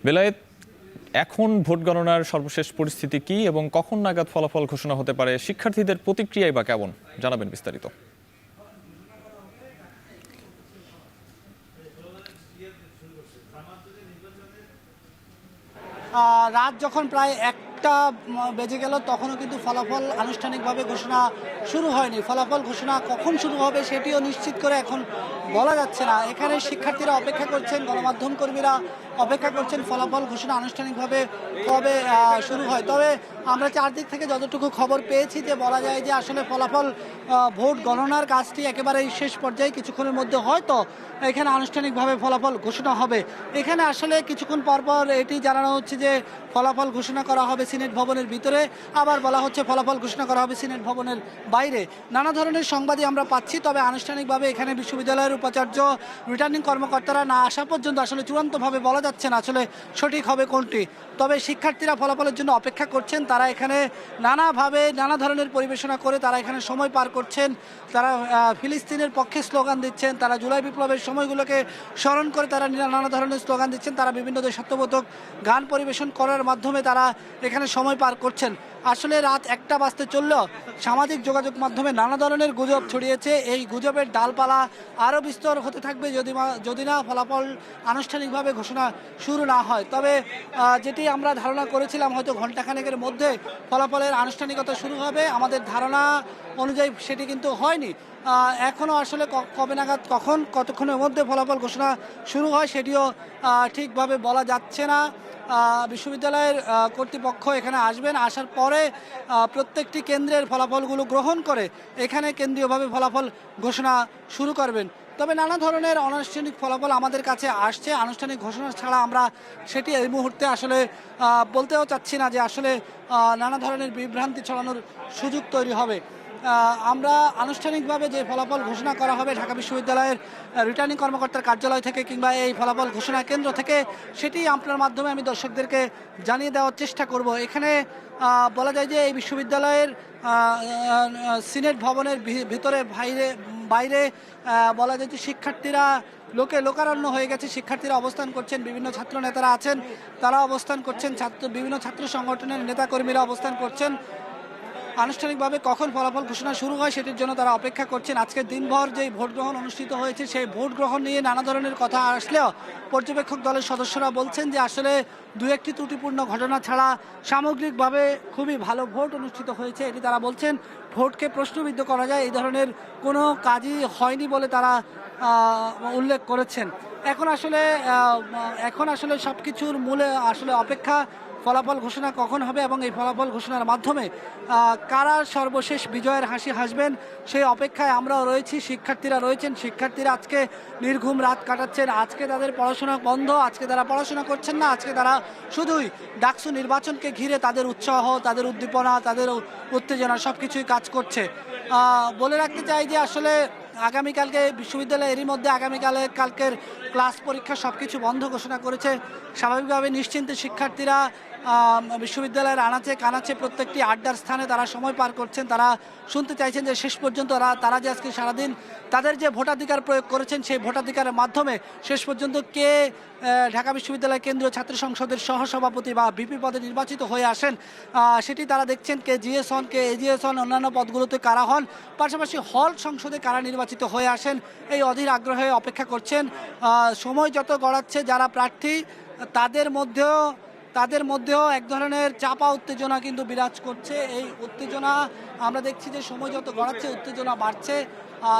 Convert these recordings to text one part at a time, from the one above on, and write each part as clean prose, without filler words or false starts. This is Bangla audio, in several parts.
বেলায়েত, এখন ভোট গণনার সর্বশেষ পরিস্থিতি কি এবং কখন নাগাদ ফলাফল ঘোষণা হতে পারে? শিক্ষার্থীদের প্রতিক্রিয়াই বা কেমন, জানাবেন বিস্তারিত। রাত যখন প্রায় 1টা বেজে গেল তখনও কিন্তু ফলাফল আনুষ্ঠানিকভাবে ঘোষণা শুরু হয়নি। ফলাফল ঘোষণা কখন শুরু হবে সেটিও নিশ্চিত করে এখন বলা যাচ্ছে না। এখানে শিক্ষার্থীরা অপেক্ষা করছেন, গণমাধ্যম কর্মীরা অপেক্ষা করছেন ফলাফল ঘোষণা আনুষ্ঠানিকভাবে কবে শুরু হয়। তবে আমরা চারদিক থেকে যতটুকু খবর পেয়েছি যে বলা যায় যে আসলে ফলাফল ভোট গণনার কাজটি একেবারে শেষ পর্যায়ে কিছুক্ষণের মধ্যে হয়তো এখানে আনুষ্ঠানিকভাবে ফলাফল ঘোষণা হবে। এখানে আসলে কিছুক্ষণ পরপর এটি জানানো হচ্ছে যে ফলাফল ঘোষণা করা হবে সিনেট ভবনের ভিতরে, আবার বলা হচ্ছে ফলাফল ঘোষণা করা হবে সিনেট ভবনের বাইরে। নানা ধরনের সংবাদই আমরা পাচ্ছি, তবে আনুষ্ঠানিকভাবে এখানে বিশ্ববিদ্যালয়ের উপাচার্য রিটার্নিং কর্মকর্তারা না আসা পর্যন্ত আসলে চূড়ান্তভাবে বলা যাচ্ছে না আসলে সঠিক হবে কোনটি। তবে শিক্ষার্থীরা ফলাফলের জন্য অপেক্ষা করছেন, তারা এখানে নানাভাবে নানা ধরনের পরিবেশনা করে তারা এখানে সময় পার করছেন। তারা ফিলিস্তিনের পক্ষে স্লোগান দিচ্ছেন, তারা জুলাই বিপ্লবের সময়গুলোকে স্মরণ করে তারা নানা ধরনের স্লোগান দিচ্ছেন, তারা বিভিন্ন দেশাত্মবোধক গান পরিবেশন করার মাধ্যমে তারা এখানে সময় পার করছেন। আসলে রাত 1টা বাজতে চললেও সামাজিক যোগাযোগ মাধ্যমে নানা ধরনের গুজব ছড়িয়েছে। এই গুজবের ডালপালা আরও বিস্তর হতে থাকবে যদি না ফলাফল আনুষ্ঠানিকভাবে ঘোষণা শুরু না হয়। তবে যেটি আমরা ধারণা করেছিলাম হয়তো ঘণ্টাখানেকের মধ্যে ফলাফলের আনুষ্ঠানিকতা শুরু হবে, আমাদের ধারণা অনুযায়ী সেটি কিন্তু হয়নি। এখনও আসলে কবে নাগাদ কতক্ষণের মধ্যে ফলাফল ঘোষণা শুরু হয় সেটিও ঠিকভাবে বলা যাচ্ছে না। বিশ্ববিদ্যালয়ের কর্তৃপক্ষ এখানে আসবেন, আসার পরে প্রত্যেকটি কেন্দ্রের ফলাফলগুলো গ্রহণ করে এখানে কেন্দ্রীয়ভাবে ফলাফল ঘোষণা শুরু করবেন। তবে নানা ধরনের অনানুষ্ঠানিক ফলাফল আমাদের কাছে আসছে, আনুষ্ঠানিক ঘোষণা ছাড়া আমরা সেটি এই মুহূর্তে আসলে বলতেও চাচ্ছি না যে আসলে নানা ধরনের বিভ্রান্তি ছড়ানোর সুযোগ তৈরি হবে। আমরা আনুষ্ঠানিকভাবে যে ফলাফল ঘোষণা করা হবে ঢাকা বিশ্ববিদ্যালয়ের রিটার্নিং কর্মকর্তার কার্যালয় থেকে কিংবা এই ফলাফল ঘোষণা কেন্দ্র থেকে, সেটি আপনার মাধ্যমে আমি দর্শকদেরকে জানিয়ে দেওয়ার চেষ্টা করব। এখানে বলা যায় যে এই বিশ্ববিদ্যালয়ের সিনেট ভবনের ভিতরে বাইরে বলা যায় যে শিক্ষার্থীরা লোকারণ্য হয়ে গেছে। শিক্ষার্থীরা অবস্থান করছেন, বিভিন্ন ছাত্র নেতারা আছেন তারা অবস্থান করছেন, বিভিন্ন ছাত্র সংগঠনের নেতাকর্মীরা অবস্থান করছেন। আনুষ্ঠানিকভাবে কখন ফলাফল ঘোষণা শুরু হয় সেটির জন্য তারা অপেক্ষা করছেন। আজকের দিনভর যেই ভোট গ্রহণ অনুষ্ঠিত হয়েছে সেই ভোট গ্রহণ নিয়ে নানা ধরনের কথা আসলেও পর্যবেক্ষক দলের সদস্যরা বলছেন যে আসলে দু একটি ত্রুটিপূর্ণ ঘটনা ছাড়া সামগ্রিকভাবে খুবই ভালো ভোট অনুষ্ঠিত হয়েছে, এটি তারা বলছেন। ভোটকে প্রশ্নবিদ্ধ করা যায় এই ধরনের কোনো কাজই হয়নি বলে তারা উল্লেখ করেছেন। এখন আসলে সব কিছুর মূলে আসলে অপেক্ষা, ফলাফল ঘোষণা কখন হবে এবং এই ফলাফল ঘোষণার মাধ্যমে কারা সর্বশেষ বিজয়ের হাসি হাসবেন সেই অপেক্ষায় আমরাও রয়েছি। শিক্ষার্থীরা রয়েছেন, শিক্ষার্থীরা আজকে নির্ঘুম রাত কাটাচ্ছেন। আজকে তাদের পড়াশোনা বন্ধ, আজকে তারা পড়াশোনা করছেন না, আজকে তারা শুধুই ডাকসু নির্বাচনকে ঘিরে তাদের উৎসাহ, তাদের উদ্দীপনা, তাদের উত্তেজনা সব কিছুই কাজ করছে। বলে রাখতে চাই যে আসলে আগামীকালকে বিশ্ববিদ্যালয় এরই মধ্যে কালকের ক্লাস পরীক্ষা সব কিছু বন্ধ ঘোষণা করেছে। স্বাভাবিকভাবে নিশ্চিন্তে শিক্ষার্থীরা বিশ্ববিদ্যালয়ের আনাচে কানাচে প্রত্যেকটি আড্ডার স্থানে তারা সময় পার করছেন। তারা শুনতে চাইছেন যে শেষ পর্যন্ত তারা যে আজকে সারাদিন তাদের যে ভোটাধিকার প্রয়োগ করেছেন সেই ভোটাধিকারের মাধ্যমে শেষ পর্যন্ত কে ঢাকা বিশ্ববিদ্যালয় কেন্দ্রীয় ছাত্র সংসদের সহসভাপতি বা ভিপি পদে নির্বাচিত হয়ে আসেন সেটি তারা দেখছেন। কে জিএস হন, কে এজিএস হন, অন্যান্য পদগুলোতে কারা হন, পাশাপাশি হল সংসদে কারা নির্বাচিত হয়ে আসেন, এই অধীর আগ্রহে অপেক্ষা করছেন। সময় যত গড়াচ্ছে যারা প্রার্থী তাদের মধ্যেও এক ধরনের চাপা উত্তেজনা কিন্তু বিরাজ করছে। এই উত্তেজনা আমরা দেখছি যে সময় যত গড়াচ্ছে উত্তেজনা বাড়ছে।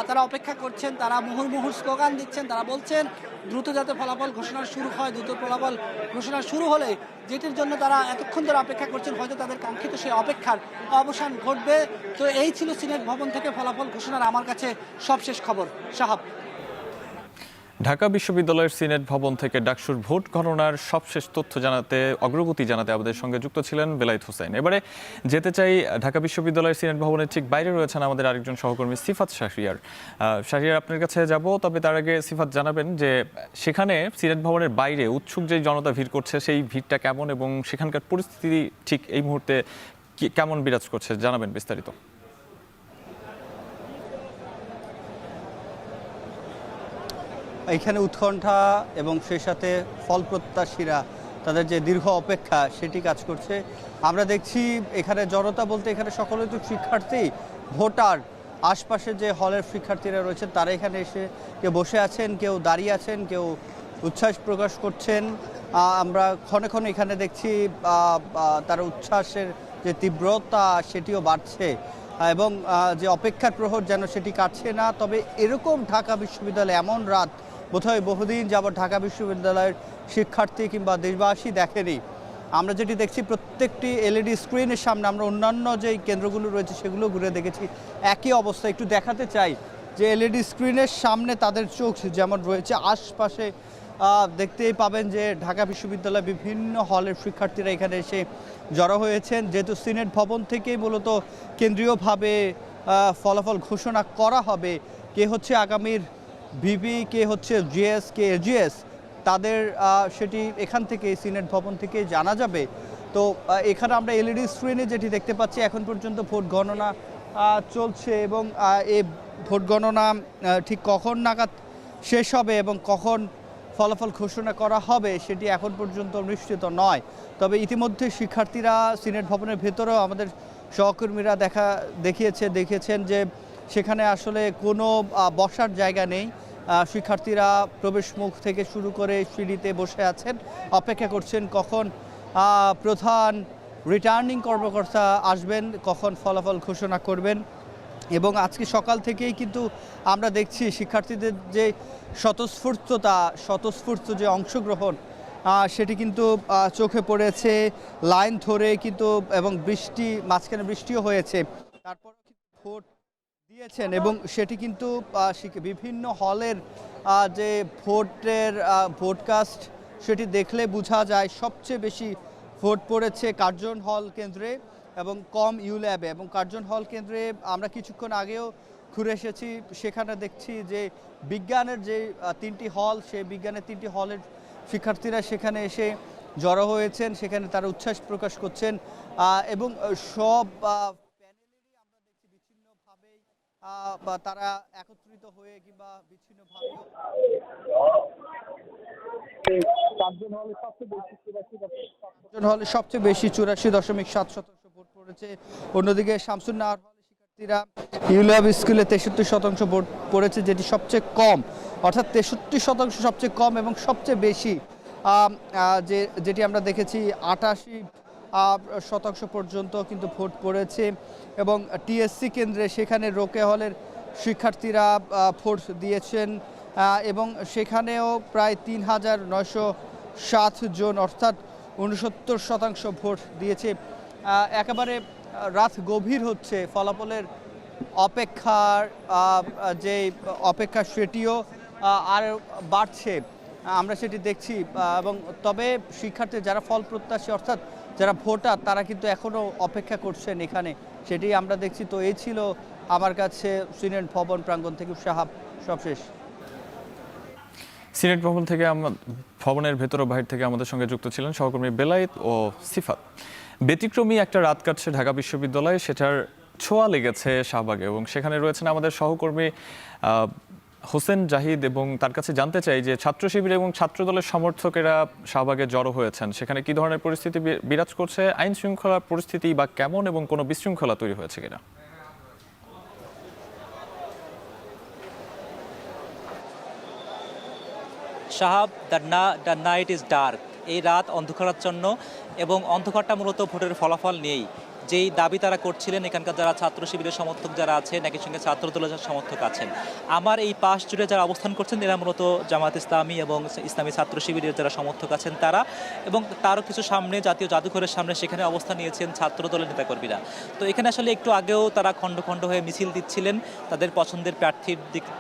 তারা অপেক্ষা করছেন, তারা মুহুর্মুহুর স্লোগান দিচ্ছেন, তারা বলছেন দ্রুত যাতে ফলাফল ঘোষণা শুরু হয়, দ্রুত ফলাফল ঘোষণা শুরু হলে যেটির জন্য তারা এতক্ষণ ধরে অপেক্ষা করছেন হয়তো তাদের কাঙ্ক্ষিত সেই অপেক্ষার অবসান ঘটবে। তো এই ছিল সিনেট ভবন থেকে ফলাফল ঘোষণার আমার কাছে সবশেষ খবর। সাহাব। ঢাকা বিশ্ববিদ্যালয়ের সিনেট ভবন থেকে ডাকসুর ভোট গণনার সবশেষ তথ্য জানাতে, অগ্রগতি জানাতে আমাদের সঙ্গে যুক্ত ছিলেন বেলায়েত হোসেন। এবারে যেতে চাই ঢাকা বিশ্ববিদ্যালয়ের সিনেট ভবনের ঠিক বাইরে রয়েছেন আমাদের আরেকজন সহকর্মী সিফাত শাহরিয়ার। শাহরিয়ার, আপনার কাছে যাব, তবে তার আগে সিফাত জানাবেন যে সেখানে সিনেট ভবনের বাইরে উৎসুক যে জনতা ভিড় করছে সেই ভিড়টা কেমন এবং সেখানকার পরিস্থিতি ঠিক এই মুহূর্তে কেমন বিরাজ করছে, জানাবেন বিস্তারিত। এইখানে উৎকণ্ঠা এবং সেই সাথে ফল প্রত্যাশীরা তাদের যে দীর্ঘ অপেক্ষা সেটি কাজ করছে। আমরা দেখছি এখানে জনতা বলতে এখানে সকলে তো শিক্ষার্থী, ভোটার, আশপাশে যে হলের শিক্ষার্থীরা রয়েছেন তারা এখানে এসে কেউ বসে আছেন, কেউ দাঁড়িয়ে আছেন, কেউ উচ্ছ্বাস প্রকাশ করছেন। আমরা ক্ষণে ক্ষণে এখানে দেখছি তার উচ্ছ্বাসের যে তীব্রতা সেটিও বাড়ছে এবং যে অপেক্ষার প্রহর যেন সেটি কাটছে না। তবে এরকম ঢাকা বিশ্ববিদ্যালয়ে এমন রাত বোধহয় বহুদিন যাবৎ ঢাকা বিশ্ববিদ্যালয়ের শিক্ষার্থী কিংবা দেশবাসী দেখেনি। আমরা যেটি দেখছি প্রত্যেকটি এলইডি স্ক্রিনের সামনে, আমরা অন্যান্য যে কেন্দ্রগুলো রয়েছে সেগুলো ঘুরে দেখেছি একই অবস্থা। একটু দেখাতে চাই যে এলইডি স্ক্রিনের সামনে তাদের চোখ যেমন রয়েছে, আশপাশে দেখতেই পাবেন যে ঢাকা বিশ্ববিদ্যালয়ের বিভিন্ন হলের শিক্ষার্থীরা এখানে এসে জড়ো হয়েছেন। যেহেতু সিনেট ভবন থেকেই মূলত কেন্দ্রীয়ভাবে ফলাফল ঘোষণা করা হবে, কে হচ্ছে আগামীর ভিপি, কে হচ্ছে জিএস, কে এজিএস, তাদের সেটি এখান থেকে সিনেট ভবন থেকে জানা যাবে। তো এখানে আমরা এলইডি স্ক্রিনে যেটি দেখতে পাচ্ছি, এখন পর্যন্ত ভোট গণনা চলছে এবং এই ভোট গণনা ঠিক কখন নাগাদ শেষ হবে এবং কখন ফলাফল ঘোষণা করা হবে সেটি এখন পর্যন্ত নিশ্চিত নয়। তবে ইতিমধ্যে শিক্ষার্থীরা সিনেট ভবনের ভেতরেও আমাদের সহকর্মীরা দেখিয়েছেন যে সেখানে আসলে কোনো বসার জায়গা নেই। শিক্ষার্থীরা প্রবেশ মুখ থেকে শুরু করে সিঁড়িতে বসে আছেন, অপেক্ষা করছেন কখন প্রধান রিটার্নিং কর্মকর্তা আসবেন, কখন ফলাফল ঘোষণা করবেন। এবং আজকে সকাল থেকেই কিন্তু আমরা দেখছি শিক্ষার্থীদের যে স্বতঃস্ফূর্ত যে অংশগ্রহণ সেটি কিন্তু চোখে পড়েছে। লাইন ধরে কিন্তু এবং মাঝখানে বৃষ্টিও হয়েছে, তারপর ভোট দিয়েছেন এবং সেটি কিন্তু বিভিন্ন হলের যে ভোটকাস্ট সেটি দেখলে বোঝা যায় সবচেয়ে বেশি ভোট পড়েছে কার্জন হল কেন্দ্রে এবং কম ইউল্যাবে। এবং কার্জন হল কেন্দ্রে আমরা কিছুক্ষণ আগেও ঘুরে এসেছি, সেখানে দেখছি যে বিজ্ঞানের যে 3টি হল, সেই বিজ্ঞানের 3টি হলের শিক্ষার্থীরা সেখানে এসে জড়ো হয়েছেন, সেখানে তারা উচ্ছ্বাস প্রকাশ করছেন এবং সব প্যানেলেরই আমরা দেখছি বিচ্ছিন্নভাবেই তারা একত্রিত হয়ে কিংবা বিচ্ছিন্নভাবে হলে সবচেয়ে বেশি 84.7% ভোট পড়েছে। অন্যদিকে শামসুন্নাহার হলে শিক্ষার্থীরা ইউল্যাব স্কুলে 63% ভোট পড়েছে, যেটি সবচেয়ে কম, অর্থাৎ 63% সবচেয়ে কম এবং সবচেয়ে বেশি যেটি আমরা দেখেছি 88% পর্যন্ত কিন্তু ভোট পড়েছে। এবং টিএসসি কেন্দ্রে সেখানে রোকে হলের শিক্ষার্থীরা ভোট দিয়েছেন এবং সেখানেও প্রায় 3907 জন, অর্থাৎ 69% ভোট দিয়েছে। একেবারে রাত গভীর হচ্ছে, ফলাফলের অপেক্ষা সেটিও আর বাড়ছে, আমরা সেটি দেখছি। এবং তবে শিক্ষার্থী যারা ফল প্রত্যাশী অর্থাৎ যারা ভোটার তারা কিন্তু এখনও অপেক্ষা করছেন এখানে, সেটি আমরা দেখছি। তো এই ছিল আমার কাছে সিনেট ভবন প্রাঙ্গণ থেকে সাহাব সবশেষ। সিনেট ভবন থেকে ভবনের ভেতর ও বাহির থেকে আমাদের সঙ্গে যুক্ত ছিলেন সহকর্মী বেলায়েত ও সিফাত। ব্যতিক্রমী একটা রাত কাটছে ঢাকা বিশ্ববিদ্যালয়ে, সেটার ছোঁয়া লেগেছে শাহবাগে এবং সেখানে রয়েছেন আমাদের সহকর্মী হোসেন জাহিদ এবং তার কাছে জানতে চাই যে ছাত্র শিবির এবং ছাত্র দলের সমর্থকেরা শাহবাগে জড়ো হয়েছেন, সেখানে কি ধরনের পরিস্থিতি বিরাজ করছে, আইন শৃঙ্খলা পরিস্থিতি বা কেমন এবং কোনো বিশৃঙ্খলা তৈরি হয়েছে কিনা? Shahab, the night is dark, এই রাত অন্ধকারাচ্ছন্ন এবং অন্ধকারটা মূলত ভোটের ফলাফল নিয়েই। যেই দাবি তারা করছিলেন এখানকার যারা ছাত্র শিবিরের সমর্থক যারা আছেন, একই সঙ্গে ছাত্র দলের যারা সমর্থক আছেন, আমার এই পাশ জুড়ে যারা অবস্থান করছেন এরা মূলত জামাত ইসলামী এবং ইসলামী ছাত্র শিবিরের যারা সমর্থক আছেন তারা, এবং তারও কিছু সামনে জাতীয় জাদুঘরের সামনে সেখানে অবস্থান নিয়েছেন ছাত্র দলের নেতাকর্মীরা। তো এখানে আসলে একটু আগেও তারা খণ্ড খণ্ড হয়ে মিছিল দিচ্ছিলেন তাদের পছন্দের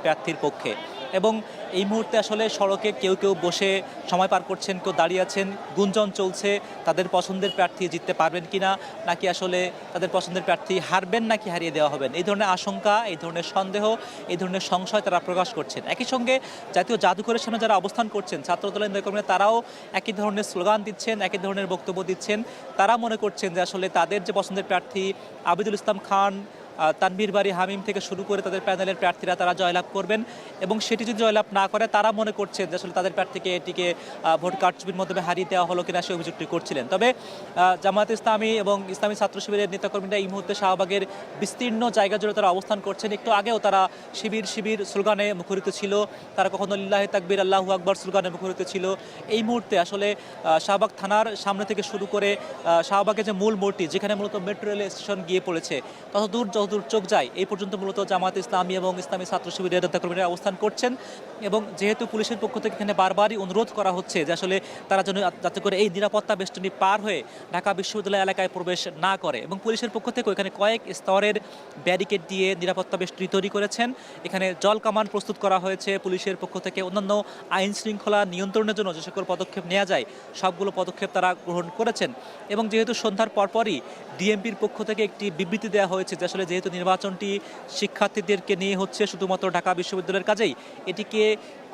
প্রার্থীর পক্ষে। এবং এই মুহূর্তে আসলে সড়কে কেউ কেউ বসে সময় পার করছেন, কেউ দাঁড়িয়ে আছেন, গুঞ্জন চলছে তাদের পছন্দের প্রার্থী জিততে পারবেন কিনা, নাকি আসলে তাদের পছন্দের প্রার্থী হারবেন নাকি হারিয়ে দেওয়া হবেন, এই ধরনের আশঙ্কা, এই ধরনের সন্দেহ, এই ধরনের সংশয় তারা প্রকাশ করছেন। একই সঙ্গে জাতীয় জাদুঘরের সামনে যারা অবস্থান করছেন ছাত্র দলের নেতাকর্মীরা, তারাও একই ধরনের স্লোগান দিচ্ছেন, একই ধরনের বক্তব্য দিচ্ছেন। তারা মনে করছেন যে আসলে তাদের যে পছন্দের প্রার্থী আবিদুল ইসলাম খান তানভীর বাড়ি, হামিম থেকে শুরু করে তাদের প্যানেলের প্রার্থীরা তারা জয়লাভ করবেন এবং সেটি যদি জয়লাভ না করে তারা মনে করছেন যে আসলে তাদের প্রার্থীকে এটিকে ভোট কারচুপির মাধ্যমে হারিয়ে দেওয়া হলো কিনা সে অভিযোগটি করছিলেন। তবে জামায়াত ইসলামী এবং ইসলামী ছাত্র শিবিরের নেতাকর্মীরা এই মুহূর্তে শাহবাগের বিস্তীর্ণ জায়গা জুড়ে তারা অবস্থান করছেন। একটু আগেও তারা শিবির শিবির স্লোগানে মুখরিত ছিল, তারা কখনো লিল্লাহি তাকবীর আল্লাহু আকবার স্লোগানে মুখরিত ছিল। এই মুহূর্তে আসলে শাহবাগ থানার সামনে থেকে শুরু করে শাহবাগের যে মূল মোড়টি, যেখানে মূলত মেট্রো রেল স্টেশন গিয়ে পড়েছে, যতদূর চোখ যায় এই পর্যন্ত মূলত জামায়াত ইসলামী এবং ইসলামী ছাত্র শিবিরের নেতাকর্মীরা অবস্থান করছেন। এবং যেহেতু পুলিশের পক্ষ থেকে এখানে বারবারই অনুরোধ করা হচ্ছে যে আসলে তারা যেন যাতে করে এই নিরাপত্তা বেষ্টনী পার হয়ে ঢাকা বিশ্ববিদ্যালয় এলাকায় প্রবেশ না করে, এবং পুলিশের পক্ষ থেকে এখানে কয়েক স্তরের ব্যারিকেড দিয়ে নিরাপত্তা বেষ্টনী তৈরি করেছেন। এখানে জল কামান প্রস্তুত করা হয়েছে পুলিশের পক্ষ থেকে। অন্যান্য আইন শৃঙ্খলা নিয়ন্ত্রণের জন্য যে সকল পদক্ষেপ নেওয়া যায় সবগুলো পদক্ষেপ তারা গ্রহণ করেছেন। এবং যেহেতু সন্ধ্যার পরপরই ডিএমপির পক্ষ থেকে একটি বিবৃতি দেওয়া হয়েছে যে আসলে যেহেতু নির্বাচনটি শিক্ষার্থীদেরকে নিয়ে হচ্ছে শুধুমাত্র ঢাকা বিশ্ববিদ্যালয়ের কাজেই, এটিকে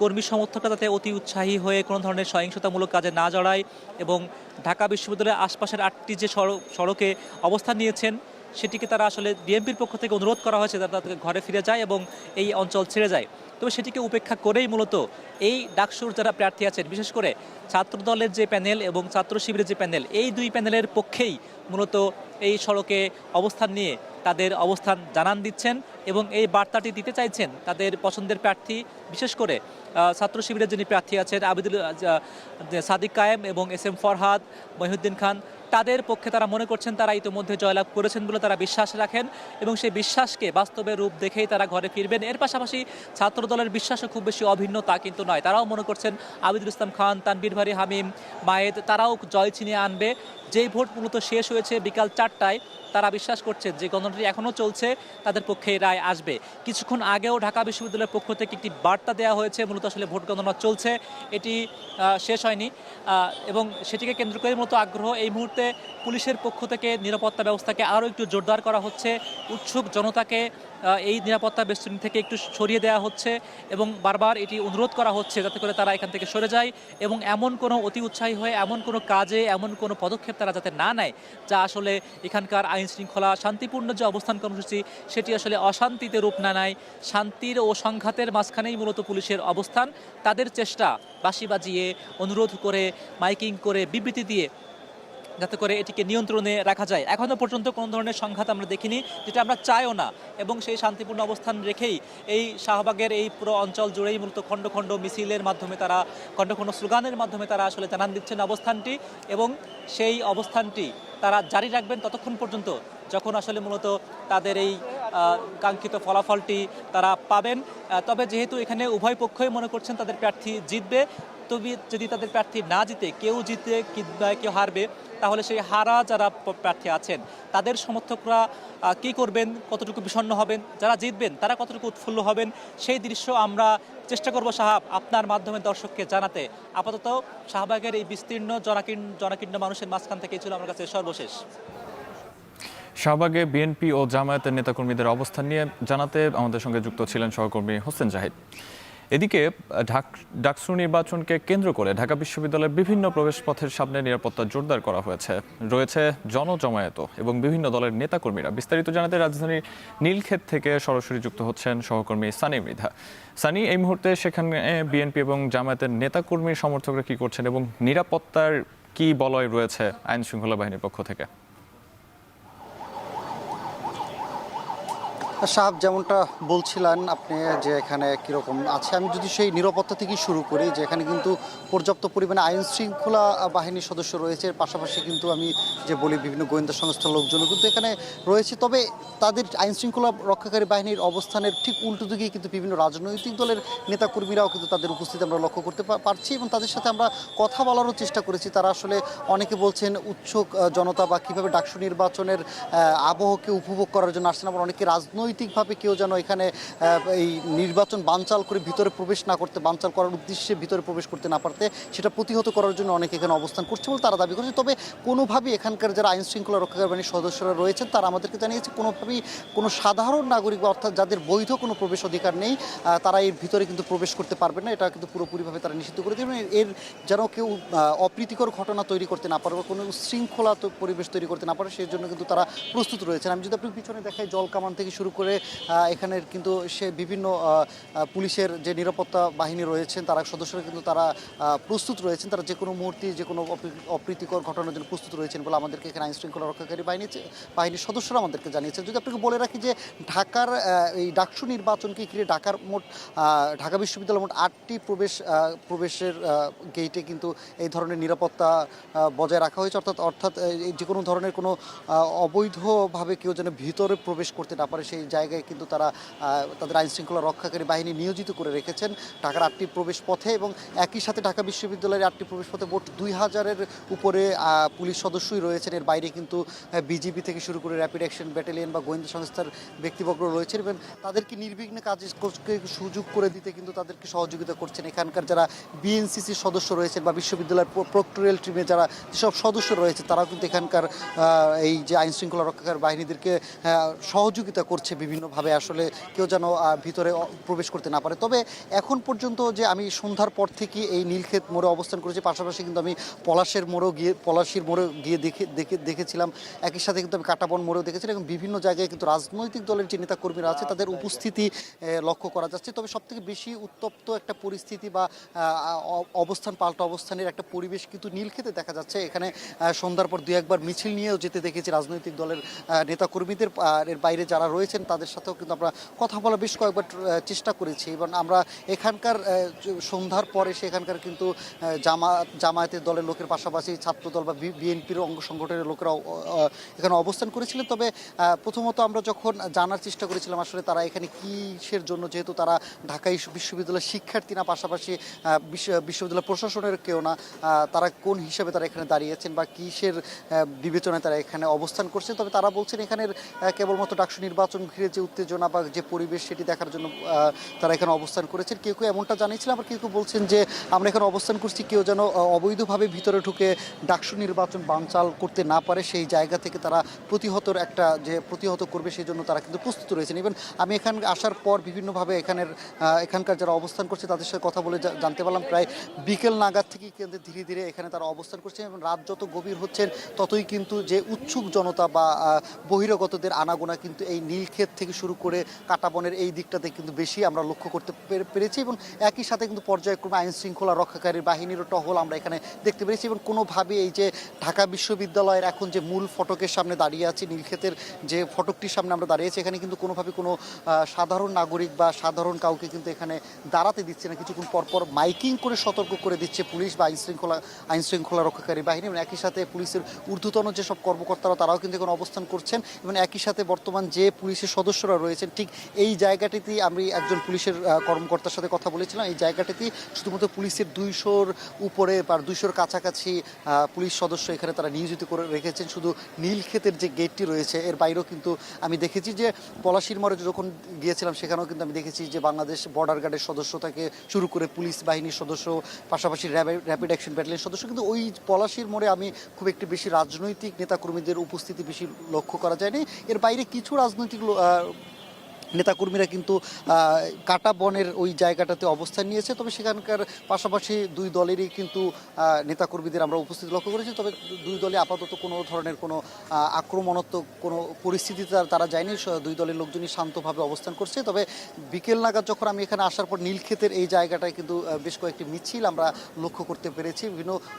কর্মী সমর্থকরা যাতে অতি উৎসাহী হয়ে কোনো ধরনের সহিংসতামূলক কাজে না জড়ায় এবং ঢাকা বিশ্ববিদ্যালয়ের আশপাশের 8টি যে সড়কে অবস্থান নিয়েছেন সেটিকে তারা আসলে ডিএমপির পক্ষ থেকে অনুরোধ করা হয়েছে যাতে তাদের ঘরে ফিরে যায় এবং এই অঞ্চল ছেড়ে যায়। তবে সেটিকে উপেক্ষা করেই মূলত এই ডাকসুর যারা প্রার্থী আছেন, বিশেষ করে ছাত্র দলের যে প্যানেল এবং ছাত্র শিবিরের যে প্যানেল, এই দুই প্যানেলের পক্ষেই মূলত এই সড়কে অবস্থান নিয়ে তাদের অবস্থান জানান দিচ্ছেন এবং এই বার্তাটি দিতে চাইছেন তাদের পছন্দের প্রার্থী, বিশেষ করে ছাত্র শিবিরের যিনি প্রার্থী আছেন আবিদুল সাদিক কায়েম এবং এস.এম. ফরহাদ, মহিউদ্দিন খান, তাদের পক্ষে তারা মনে করছেন তারা ইতিমধ্যে জয়লাভ করেছেন বলে তারা বিশ্বাস রাখেন এবং সেই বিশ্বাসকে বাস্তবে রূপ দেখেই তারা ঘরে ফিরবেন। এর পাশাপাশি ছাত্র দলের বিশ্বাসও খুব বেশি অভিন্ন তা কিন্তু নয়, তারাও মনে করছেন আবিদুল ইসলাম খান, তানভীর বাড়ি, হামিম, মায়েদ তারাও জয় ছিনিয়ে আনবে। যেই ভোট মূলত শেষ হয়েছে বিকাল 4টায়, তারা বিশ্বাস করছেন যে গণনাটি এখনও চলছে, তাদের পক্ষে রায় আসবে। কিছুক্ষণ আগেও ঢাকা বিশ্ববিদ্যালয়ের পক্ষ থেকে একটি বার্তা দেওয়া হয়েছে, মূলত আসলে ভোট গণনা চলছে, এটি শেষ হয়নি এবং সেটিকে কেন্দ্র করে মূলত আগ্রহ। এই মুহূর্তে পুলিশের পক্ষ থেকে নিরাপত্তা ব্যবস্থাকে আরও একটু জোরদার করা হচ্ছে, উৎসুক জনতাকে এই নিরাপত্তা বেষ্টনী থেকে একটু সরিয়ে দেওয়া হচ্ছে এবং বারবার এটি অনুরোধ করা হচ্ছে যাতে করে তারা এখান থেকে সরে যায় এবং এমন কোনো অতি উৎসাহী হয়ে এমন কোনো কাজে এমন কোনো পদক্ষেপ তারা যাতে না নেয় যা আসলে এখানকার আইন শৃঙ্খলা শান্তিপূর্ণ যে অবস্থান কর্মসূচি সেটি আসলে অশান্তিতে রূপ না নেয়। শান্তির ও সংঘাতের মাঝখানেই মূলত পুলিশের অবস্থান। তাদের চেষ্টা বাঁশি বাজিয়ে, অনুরোধ করে, মাইকিং করে, বিবৃতি দিয়ে যাতে করে এটিকে নিয়ন্ত্রণে রাখা যায়। এখনও পর্যন্ত কোনো ধরনের সংঘাত আমরা দেখিনি, যেটা আমরা চাইও না, এবং সেই শান্তিপূর্ণ অবস্থান রেখেই এই শাহবাগের এই পুরো অঞ্চল জুড়েই মূলত খণ্ড খণ্ড মিছিলের মাধ্যমে তারা, খণ্ড খণ্ড স্লোগানের মাধ্যমে তারা আসলে জানান দিচ্ছেন অবস্থানটি এবং সেই অবস্থানটি তারা জারি রাখবেন ততক্ষণ পর্যন্ত যখন আসলে মূলত তাদের এই কাঙ্ক্ষিত ফলাফলটি তারা পাবেন। তবে যেহেতু এখানে উভয় পক্ষই মনে করছেন তাদের প্রার্থী জিতবে, তবে যদি তাদের প্রার্থী না জিতে, কেউ জিতে কিংবা কেউ হারবে, তাহলে সেই হারা যারা প্রার্থী আছেন তাদের সমর্থকরা কী করবেন, কতটুকু বিষণ্ণ হবেন, যারা জিতবেন তারা কতটুকু উৎফুল্ল হবেন, সেই দৃশ্য আমরা চেষ্টা করব সাহাব আপনার মাধ্যমে দর্শককে জানাতে। আপাতত শাহবাগের এই বিস্তীর্ণ জনাকীর্ণ মানুষের মাঝখান থেকেই ছিল আমার কাছে সর্বশেষ। শাহবাগে বিএনপি ও জামায়াতের নেতাকর্মীদের অবস্থান নিয়ে জানাতে আমাদের সঙ্গে যুক্ত ছিলেন সহকর্মী হোসেন জাহিদ। এদিকে ডাকসু নির্বাচনকে কেন্দ্র করে ঢাকা বিশ্ববিদ্যালয়ের বিভিন্ন প্রবেশপথের সামনে নিরাপত্তা জোরদার করা রয়েছে জনজমায়েত এবং বিভিন্ন দলের নেতাকর্মীরা। বিস্তারিত জানাতে রাজধানীর নীলক্ষেত থেকে সরাসরি যুক্ত হচ্ছেন সহকর্মী সানি মৃধা। সানি, এই মুহূর্তে সেখানে বিএনপি এবং জামায়াতের নেতাকর্মীর সমর্থকরা কি করছেন এবং নিরাপত্তার কি বলয় রয়েছে আইন শৃঙ্খলা বাহিনীর পক্ষ থেকে? সাহেব, যেমনটা বলছিলেন আপনি যে এখানে কীরকম আছে, আমি যদি সেই নিরাপত্তা থেকেই শুরু করি, যে এখানে কিন্তু পর্যাপ্ত পরিমাণে আইন শৃঙ্খলা বাহিনীর সদস্য রয়েছে, এর পাশাপাশি কিন্তু আমি যে বলি বিভিন্ন গোয়েন্দা সংস্থার লোকজনও কিন্তু এখানে রয়েছে। তবে তাদের আইন শৃঙ্খলা রক্ষাকারী বাহিনীর অবস্থানের ঠিক উল্টো দিকেই কিন্তু বিভিন্ন রাজনৈতিক দলের নেতাকর্মীরাও কিন্তু তাদের উপস্থিতি আমরা লক্ষ্য করতে পারছি এবং তাদের সাথে আমরা কথা বলারও চেষ্টা করেছি। তারা আসলে অনেকে বলছেন উৎসুক জনতা বা কীভাবে ডাকসু নির্বাচনের আবহকে উপভোগ করার জন্য আসছেন, আবার অনেকে রাজনৈতিক রাজনৈতিকভাবে কেউ যেন এখানে এই নির্বাচন বানচাল করে ভিতরে প্রবেশ না করতে, বানচাল করার উদ্দেশ্যে ভিতরে প্রবেশ করতে না পারতে সেটা প্রতিহত করার জন্য অনেকে এখানে অবস্থান করছে বলে তারা দাবি করছে। তবে কোনোভাবেই এখানকার যারা আইন শৃঙ্খলা রক্ষাকারী বাহিনীর সদস্যরা রয়েছেন তারা আমাদেরকে জানিয়েছে কোনোভাবেই কোনো সাধারণ নাগরিক বা অর্থাৎ যাদের বৈধ কোনো প্রবেশ অধিকার নেই তারা এর ভিতরে কিন্তু প্রবেশ করতে পারবে না, এটা কিন্তু পুরোপুরিভাবে তারা নিষিদ্ধ করে দেবেন। এর যেন কেউ অপ্রীতিকর ঘটনা তৈরি করতে না পারে বা কোনো শৃঙ্খলা পরিবেশ তৈরি করতে না পারে সেই জন্য কিন্তু তারা প্রস্তুত রয়েছেন। আমি যদি আপনি পিছনে দেখাই জল কামান থেকে শুরু করে এখানের কিন্তু সে বিভিন্ন পুলিশের যে নিরাপত্তা বাহিনী রয়েছেন তারা সদস্যরা কিন্তু তারা প্রস্তুত রয়েছেন, তারা যে কোনো মুহূর্তে যে কোনো অপ্রীতিকর ঘটনার জন্য প্রস্তুত রয়েছেন বলে আমাদেরকে এখানে আইন শৃঙ্খলা রক্ষাকারী বাহিনীর সদস্যরা আমাদেরকে জানিয়েছেন। যদি আপনাকে বলে রাখি যে ঢাকার এই ডাকসু নির্বাচনকে ঘিরে ঢাকার ঢাকা বিশ্ববিদ্যালয় মোট 8টি প্রবেশের গেটে কিন্তু এই ধরনের নিরাপত্তা বজায় রাখা হয়েছে, অর্থাৎ যে কোনো ধরনের কোনো অবৈধভাবে কেউ যেন ভিতরে প্রবেশ করতে না পারে সেই জায়গায় কিন্তু তারা তাদের আইন শৃঙ্খলা রক্ষাকারী বাহিনী নিয়োজিত করে রেখেছেন ঢাকার 8টি প্রবেশ পথে। এবং একই সাথে ঢাকা বিশ্ববিদ্যালয়ের 8টি প্রবেশ পথে মোট 2000-এর উপরে পুলিশ সদস্যই রয়েছেন। এর বাইরে কিন্তু বিজিবি থেকে শুরু করে র্যাপিড অ্যাকশন ব্যাটালিয়ন বা গোয়েন্দা সংস্থার ব্যক্তিবর্গ রয়েছেন এবং তাদেরকে নির্বিঘ্নে কাজে সুযোগ করে দিতে কিন্তু তাদেরকে সহযোগিতা করছেন এখানকার যারা বিএনসিসির সদস্য রয়েছেন বা বিশ্ববিদ্যালয়ের প্রক্টোরিয়াল টিমে যারা যেসব সদস্য রয়েছে তারাও কিন্তু এখানকার এই যে আইন শৃঙ্খলা রক্ষাকারী বাহিনীদেরকে সহযোগিতা করছে বিভিন্নভাবে, আসলে কেউ যেন ভিতরে প্রবেশ করতে না পারে। তবে এখন পর্যন্ত যে আমি সন্ধ্যার পর থেকে এই নীলক্ষেত মোড়ে অবস্থান করেছি, পাশাপাশি কিন্তু আমি পলাশির মোড়ে গিয়ে দেখেছিলাম, একই সাথে কিন্তু আমি কাটাবন মোড়েও দেখেছিলাম এবং বিভিন্ন জায়গায় কিন্তু রাজনৈতিক দলের যে নেতা কর্মীরা আছে তাদের উপস্থিতি লক্ষ্য করা যাচ্ছে। তবে সবথেকে বেশি উত্তপ্ত একটা পরিস্থিতি বা পাল্টা অবস্থানের একটা পরিবেশ কিন্তু নীলক্ষেতে দেখা যাচ্ছে। এখানে সন্ধ্যার পর 2-1বার মিছিল নিয়েও যেতে দেখেছি রাজনৈতিক দলের নেতা কর্মীদের। এর বাইরে যারা রয়েছেন তাদের সাথেও কিন্তু আমরা কথা বলা বেশ কয়েকবার চেষ্টা করেছি এবং আমরা এখানকার সন্ধ্যার পরে সেখানকার কিন্তু জামায়াতের দলের লোকের পাশাপাশি ছাত্রদল বা বিএনপির অঙ্গ সংগঠনের লোকেরাও এখানে অবস্থান করেছিলেন। তবে প্রথমত আমরা যখন জানার চেষ্টা করেছিলাম আসলে তারা এখানে কিসের জন্য, যেহেতু তারা ঢাকা বিশ্ববিদ্যালয়ের শিক্ষার্থী না, পাশাপাশি বিশ্ববিদ্যালয় প্রশাসনের কেউ না, তারা কোন হিসাবে তারা এখানে দাঁড়িয়েছেন বা কিসের বিবেচনায় তারা এখানে অবস্থান করছেন। তবে তারা বলছেন এখানের কেবলমাত্র ডাকসু নির্বাচন ঘিরে যে উত্তেজনা বা যে পরিবেশ সেটি দেখার জন্য তারা এখানে অবস্থান করেছেন। কেউ এমনটা জানিয়েছিলেন, আবার কেউ বলছেন যে আমরা এখানে অবস্থান করছি কেউ যেন অবৈধভাবে ভিতরে ঢুকে ডাকসু নির্বাচন বানচাল করতে না পারে সেই জায়গা থেকে তারা প্রতিহত করবে সেই জন্য তারা কিন্তু প্রস্তুত রয়েছেন। ইভেন আমি এখানে আসার পর বিভিন্নভাবে এখানকার যারা অবস্থান করছে তাদের সাথে কথা বলে জানতে পারলাম প্রায় বিকেল নাগাদ থেকে কেন্দ্রে ধীরে ধীরে এখানে তারা অবস্থান করছেন এবং রাত যত গভীর হচ্ছেন ততই কিন্তু যে উৎসুক জনতা বা বহিরাগতদের আনাগোনা কিন্তু এই নীলক্ষেত থেকে শুরু করে কাটাবনের এই দিকটাতে কিন্তু বেশি আমরা লক্ষ্য করতে পেরেছি এবং একই সাথে কিন্তু পর্যায়ক্রমে আইন শৃঙ্খলা রক্ষাকারী বাহিনীরও টহল আমরা এখানে দেখতে পেরেছি এবং কোনোভাবে এই যে ঢাকা বিশ্ববিদ্যালয়ের এখন যে মূল ফটকের সামনে দাঁড়িয়ে আছি, নীলক্ষেতের যে ফটকটির সামনে আমরা দাঁড়িয়ে আছি, এখানে কিন্তু কোনোভাবে কোনো সাধারণ নাগরিক বা সাধারণ কাউকে কিন্তু এখানে দাঁড়াতে দিচ্ছে না। কিছুক্ষণ পরপর মাইকিং করে সতর্ক করে দিচ্ছে পুলিশ বা আইন শৃঙ্খলা রক্ষাকারী বাহিনী এবং একই সাথে পুলিশের ঊর্ধ্বতন যেসব কর্মকর্তারা তারাও কিন্তু এখন অবস্থান করছেন এবং একই সাথে বর্তমান যে পুলিশের সদস্যরা রয়েছেন ঠিক এই জায়গাটিতেই আমি একজন পুলিশের কর্মকর্তার সাথে কথা বলেছিলাম। এই জায়গাটিতেই শুধুমাত্র পুলিশের 200-র উপরে বা 200-র কাছাকাছি পুলিশ সদস্য এখানে তারা নিয়োজিত করে রেখেছেন। শুধু নীলক্ষেতের যে গেটটি রয়েছে এর বাইরেও কিন্তু আমি দেখেছি যে পলাশির মোড়ে যখন গিয়েছিলাম সেখানেও কিন্তু আমি দেখেছি যে বাংলাদেশ বর্ডার গার্ডের সদস্য থেকে শুরু করে পুলিশ বাহিনীর সদস্য, পাশাপাশি র্যাপিড অ্যাকশন ব্যাটালিয়ন সদস্য, কিন্তু ওই পলাশির মোড়ে আমি খুব একটি বেশি রাজনৈতিক নেতাকর্মীদের উপস্থিতি বেশি লক্ষ্য করা যায়নি। এর বাইরে কিছু রাজনৈতিক নেতাকর্মীরা কিন্তু কাটাবনের ওই জায়গাটাতে অবস্থান নিয়েছে। তবে সেখানকার পাশাপাশি দুই দলেরই কিন্তু নেতাকর্মীদের আমরা উপস্থিতি লক্ষ্য করেছি। তবে দুই দলে আপাতত কোনো ধরনের কোনো আক্রমণাত্মক কোনো পরিস্থিতিতে তারা যায়নি, দুই দলের লোকজনই শান্তভাবে অবস্থান করছে। তবে বিকেল নাগাদ যখন আমি এখানে আসার পর নীলক্ষেতের এই জায়গাটায় কিন্তু বেশ কয়েকটি মিছিল আমরা লক্ষ্য করতে পেরেছি।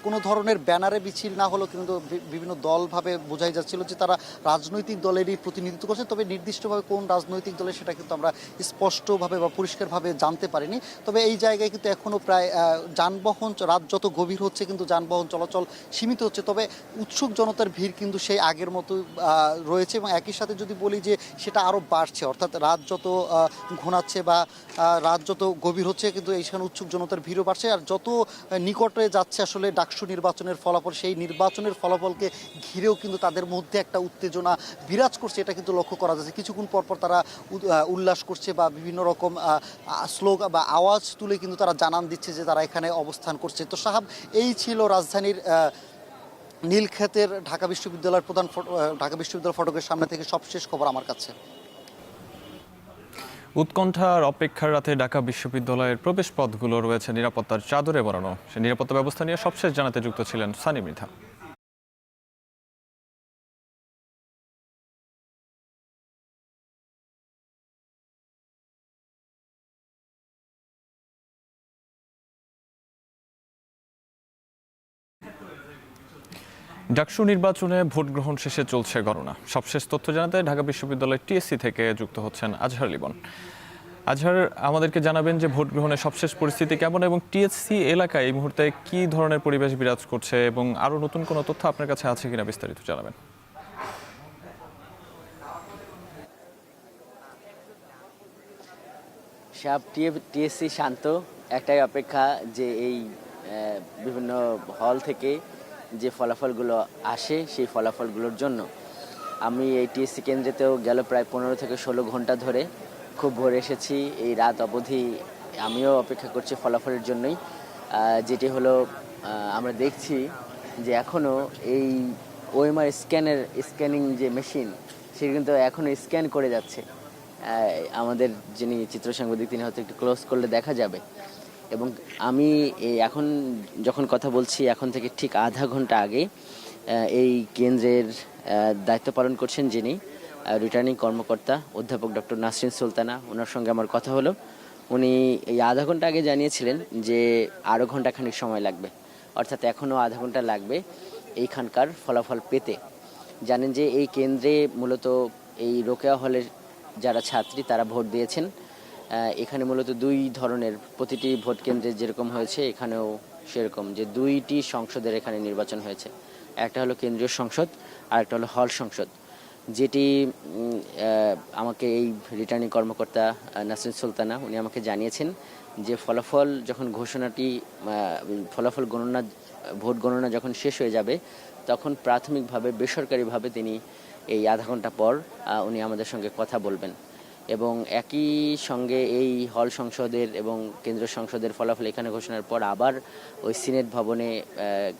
কোনো ধরনের ব্যানারে মিছিল না হলেও কিন্তু বিভিন্ন দলভাবে বোঝাই যাচ্ছিল যে তারা রাজনৈতিক দলেরই প্রতিনিধিত্ব করছে। তবে নির্দিষ্টভাবে কোন রাজনৈতিক দলের সেটা কিন্তু আমরা স্পষ্টভাবে বা পরিষ্কারভাবে জানতে পারিনি। তবে এই জায়গায় কিন্তু এখনও প্রায় যানবাহন রাত যত গভীর হচ্ছে কিন্তু যানবাহন চলাচল সীমিত হচ্ছে। তবে উৎসুক জনতার ভিড় কিন্তু সেই আগের মতো রয়েছে এবং একই সাথে যদি বলি যে সেটা আরও বাড়ছে, অর্থাৎ রাত যত ঘনাচ্ছে বা রাত যত গভীর হচ্ছে কিন্তু এইখানে উৎসুক জনতার ভিড়ও বাড়ছে। আর যত নিকটে যাচ্ছে আসলে ডাকসু নির্বাচনের ফলাফল, সেই নির্বাচনের ফলাফলকে ঘিরেও কিন্তু তাদের মধ্যে একটা উত্তেজনা বিরাজ করছে, এটা কিন্তু লক্ষ্য করা যাচ্ছে। কিছুক্ষণ পরপর তারা উল্লাস করছে বা বিভিন্ন রকম স্লোগান বা আওয়াজ তুলে কিন্তু তারা জানান দিচ্ছে যে তারা এখানে অবস্থান করছে। তো সাহাব, এই ছিল রাজধানীর নীলক্ষেতের ঢাকা বিশ্ববিদ্যালয়ের ঢাকা বিশ্ববিদ্যালয় ফটকের সামনে থেকে সবশেষ খবর আমার কাছে। উৎকণ্ঠার অপেক্ষার রাতে ঢাকা বিশ্ববিদ্যালয়ের প্রবেশ পথগুলো রয়েছে নিরাপত্তার চাদরে বরানো। সে নিরাপত্তা ব্যবস্থা নিয়ে সবশেষ জানাতে যুক্ত ছিলেন সানি মৃধা। ডাকসু নির্বাচনে ভোট গ্রহণ শেষে চলছে গণনা। সবশেষ তথ্য জানাতে ঢাকা বিশ্ববিদ্যালয় টিএসসি থেকে যুক্ত হচ্ছেন আজহার লিবন। আজহার, আমাদেরকে জানাবেন যে ভোট গ্রহণের সবশেষ পরিস্থিতি কেমন এবং টিএসসি এলাকায় এই মুহূর্তে কি ধরনের পরিবেশ বিরাজ করছে এবং আরও নতুন কোনো তথ্য আপনার কাছে আছে কিনা বিস্তারিত জানাবেন। সব টিএসসি শান্ত, একটাই অপেক্ষা যে এই বিভিন্ন হল থেকে যে ফলাফলগুলো আসে সেই ফলাফলগুলোর জন্য। আমি এই টিএসসি কেন্দ্রেতেও গেল প্রায় 15 থেকে 16 ঘন্টা ধরে খুব ভোরে এসেছি। এই রাত অবধি আমিও অপেক্ষা করছি ফলাফলের জন্যই। যেটি হলো, আমরা দেখছি যে এখনও এই ওএমআর স্ক্যানিং যে মেশিন সেটি কিন্তু এখনও স্ক্যান করে যাচ্ছে। আমাদের যিনি চিত্র সাংবাদিক তিনি হয়তো একটু ক্লোজ করলে দেখা যাবে। এবং আমি এখন যখন কথা বলছি এখন থেকে ঠিক আধা ঘন্টা আগে এই কেন্দ্রের দায়িত্ব পালন করছেন যিনি রিটার্নিং কর্মকর্তা অধ্যাপক ডক্টর নাসরিন সুলতানা, ওনার সঙ্গে আমার কথা হলো। উনি এই আধা ঘন্টা আগে জানিয়েছিলেন যে আরও ঘন্টাখানিক সময় লাগবে, অর্থাৎ এখনও আধা ঘন্টা লাগবে এইখানকার ফলাফল পেতে। জানেন যে এই কেন্দ্রে মূলত এই রোকেয়া হলের যারা ছাত্রী তারা ভোট দিয়েছেন। এখানে মূলত দুই ধরনের, প্রতিটি ভোট কেন্দ্রে যেরকম হয়েছে এখানেও সেরকম, যে দুইটি সংসদের এখানে নির্বাচন হয়েছে। একটা হলো কেন্দ্রীয় সংসদ আর একটা হলো হল সংসদ। যেটি আমাকে এই রিটার্নিং কর্মকর্তা নাসরিন সুলতানা উনি আমাকে জানিয়েছেন যে ফলাফল যখন ভোট গণনা যখন শেষ হয়ে যাবে তখন প্রাথমিকভাবে বেসরকারিভাবে তিনি এই আধা ঘন্টা পর উনি আমাদের সঙ্গে কথা বলবেন। এবং একই সঙ্গে এই হল সংসদের এবং কেন্দ্রীয় সংসদের ফলাফল এখানে ঘোষণার পর আবার ওই সিনেট ভবনে